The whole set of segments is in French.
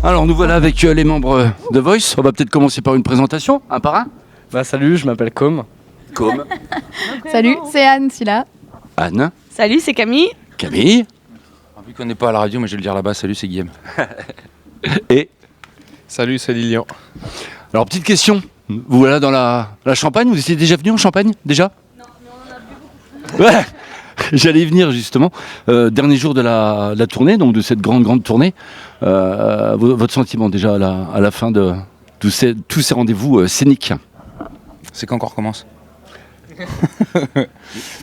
Alors nous voilà avec les membres de Voice. On va peut-être commencer par une présentation, un par un. Salut, je m'appelle Com. Com. Salut, c'est Anne, celui-là. Anne. Salut, c'est Camille. Camille. Vu qu'on n'est pas à la radio, mais je vais le dire là-bas, salut, c'est Guillaume. Et Salut, c'est Lilian. alors petite question. Vous voilà dans la Champagne. Vous étiez déjà venu en Champagne déjà? Non, mais on en a bu beaucoup. Ouais. J'allais y venir justement. Dernier jour de la tournée, donc de cette grande tournée. Votre sentiment déjà à la fin de tous ces rendez-vous scéniques? C'est quand qu'on recommence.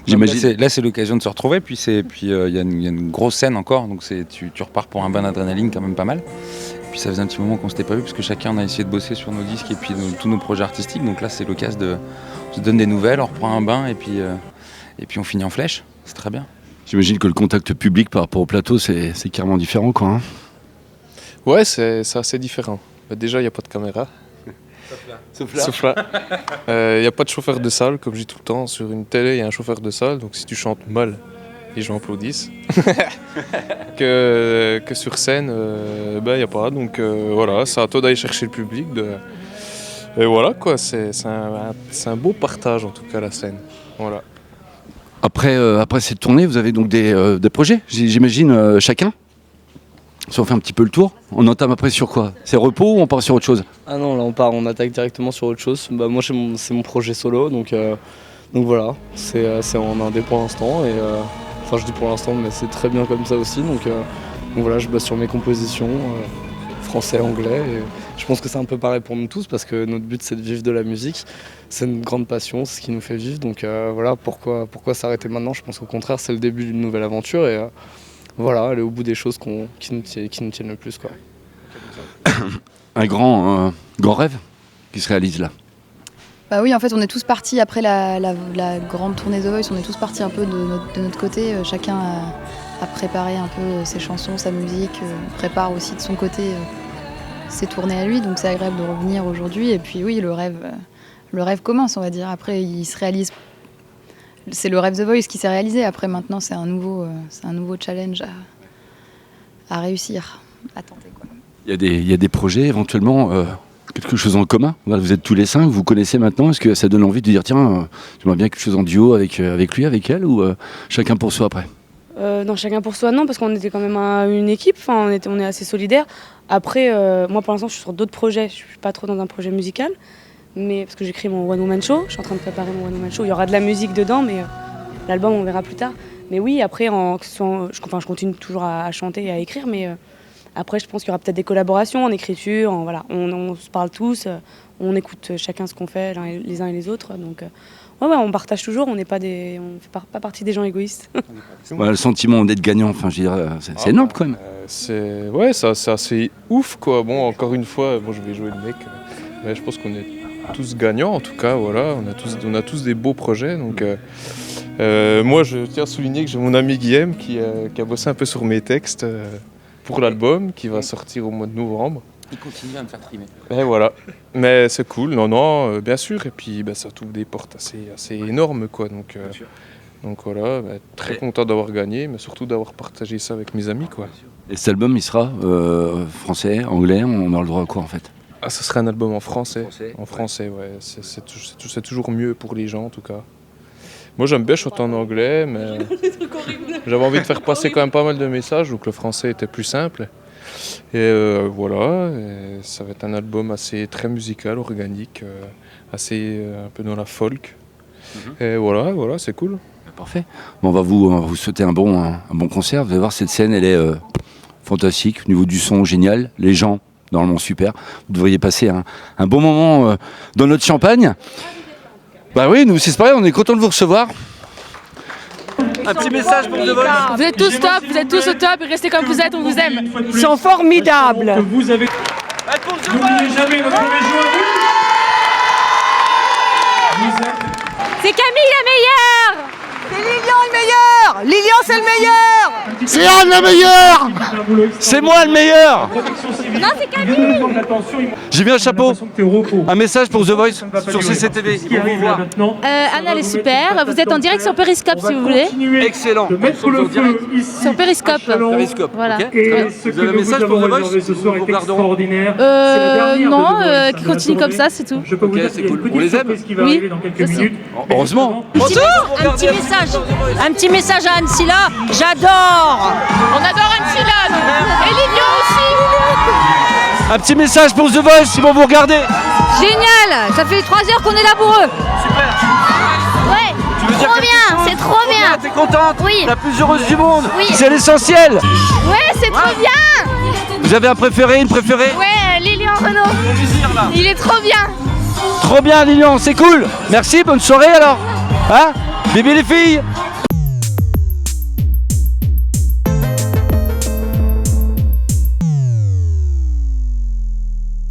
J'imagine. Là, c'est l'occasion de se retrouver, puis il y a une grosse scène encore, donc tu repars pour un bain d'adrénaline quand même pas mal. Et puis ça faisait un petit moment qu'on s'était pas vu, parce que chacun on a essayé de bosser sur nos disques et puis tous nos projets artistiques, donc là c'est l'occasion de se donner des nouvelles, on reprend un bain et puis on finit en flèche, c'est très bien. J'imagine que le contact public par rapport au plateau, c'est carrément différent, quoi. Hein. Ouais, c'est assez différent. Déjà, il n'y a pas de caméra. Sauf là. Il n'y a pas de chauffeur de salle, comme je dis tout le temps. Sur une télé, il y a un chauffeur de salle, donc si tu chantes mal, les gens applaudissent. que sur scène, il n'y a pas. Donc voilà, c'est à toi d'aller chercher le public. Et voilà, quoi, c'est un beau partage, en tout cas, la scène. Voilà. Après cette tournée, vous avez donc des projets, j'imagine, chacun. Si on fait un petit peu le tour, on entame après sur quoi? C'est repos ou on part sur autre chose? Ah non, là on attaque directement sur autre chose. Moi c'est mon projet solo, donc voilà, c'est en indé pour l'instant. Enfin je dis pour l'instant, mais c'est très bien comme ça aussi. Donc voilà, je bosse sur mes compositions, français, anglais. Et je pense que c'est un peu pareil pour nous tous, parce que notre but c'est de vivre de la musique. C'est une grande passion, c'est ce qui nous fait vivre. Donc voilà, pourquoi s'arrêter maintenant? Je pense qu'au contraire c'est le début d'une nouvelle aventure. Et voilà, aller au bout des choses qui nous tiennent le plus, quoi. Un grand rêve qui se réalise là. Bah oui, en fait, on est tous partis après la grande tournée The Voice, on est tous partis un peu de notre côté. Chacun a préparé un peu ses chansons, sa musique, prépare aussi de son côté ses tournées à lui. Donc c'est agréable de revenir aujourd'hui. Et puis oui, le rêve commence, on va dire. Après, il se réalise. C'est le rêve The Voice qui s'est réalisé. Après, maintenant, c'est un nouveau challenge à réussir, à tenter, quoi. Il y a des projets éventuellement, quelque chose en commun. Vous êtes tous les 5, vous connaissez maintenant. Est-ce que ça donne envie de dire tiens, j'aimerais bien quelque chose en duo avec lui, avec elle, ou chacun pour soi après? Non, chacun pour soi, non, parce qu'on était quand même une équipe, on est assez solidaires. Après, moi pour l'instant, je suis sur d'autres projets, je suis pas trop dans un projet musical. Mais parce que j'écris mon One Woman Show, je suis en train de préparer mon One Woman Show, il y aura de la musique dedans, mais l'album on verra plus tard. Mais oui, après, je continue toujours à chanter et à écrire, mais après je pense qu'il y aura peut-être des collaborations en écriture, voilà. On se parle tous, on écoute chacun ce qu'on fait les uns et les autres, donc ouais, on partage toujours, on fait pas partie des gens égoïstes. Le sentiment d'être gagnant, enfin je dirais, c'est énorme quand même. C'est assez ouf, quoi. Bon, encore une fois, je vais jouer le mec, mais je pense qu'on est tous gagnants, en tout cas, voilà, on a tous des beaux projets, donc moi je tiens à souligner que j'ai mon ami Guillaume qui a bossé un peu sur mes textes pour l'album qui va sortir au mois de novembre. Il continue à me faire trimer. Et voilà, mais c'est cool, non, bien sûr, et puis ça t'ouvre des portes assez énormes, quoi, donc voilà, très content d'avoir gagné, mais surtout d'avoir partagé ça avec mes amis, quoi. Et cet album, il sera français, anglais, on aura le droit à quoi en fait? Ah, ça serait un album en français. En français, ouais. C'est toujours mieux pour les gens, en tout cas. Moi, j'aime bien chanter en anglais, mais j'avais envie de faire passer quand même pas mal de messages, donc le français était plus simple. Et voilà, et ça va être un album très musical, organique, assez un peu dans la folk. Et voilà, c'est cool. Parfait. Bon, on va vous souhaiter un bon concert. Vous allez voir, cette scène, elle est fantastique. Au niveau du son, génial. Les gens, normalement super. Vous devriez passer un bon moment dans notre Champagne. Bah oui, nous c'est pareil, on est content de vous recevoir. Un petit message pour The Voice. Vous êtes tous top, vous êtes tous au top, restez comme vous êtes, on vous aime. Ils sont formidables. Vous avez... N'oubliez jamais notre région. C'est Camille la meilleure. C'est Lilian le meilleur. Lilian c'est le meilleur. C'est Anne la meilleure. C'est moi le meilleur. Non, c'est Camille. J'ai mis un chapeau. Un message pour The Voice sur CCTV. Anne, elle est super. Vous êtes en direct sur Periscope si vous voulez. Excellent. Sur Periscope. Periscope. Voilà. Ok. Vous avez un message pour The Voice? Nous regardons. Non, qui continue comme ça, c'est tout. Ok, c'est cool. On les aime. Oui, aussi. Heureusement. Un petit message à Anne Silla. J'adore. On adore Anne Silla, nous. Et Lilian aussi. Un petit message pour The Voice si vous regardez. Génial. Ça fait 3 heures qu'on est là pour eux. Ouais. Trop bien, c'est trop bien. T'es contente? Oui. La plus heureuse du monde. Oui. C'est l'essentiel. Ouais, c'est trop bien. Vous avez un préféré, une préférée? Ouais, Lilian Renaud. Il est trop bien. Trop bien Lilian, c'est cool. Merci, bonne soirée alors. Hein? Bébé les filles.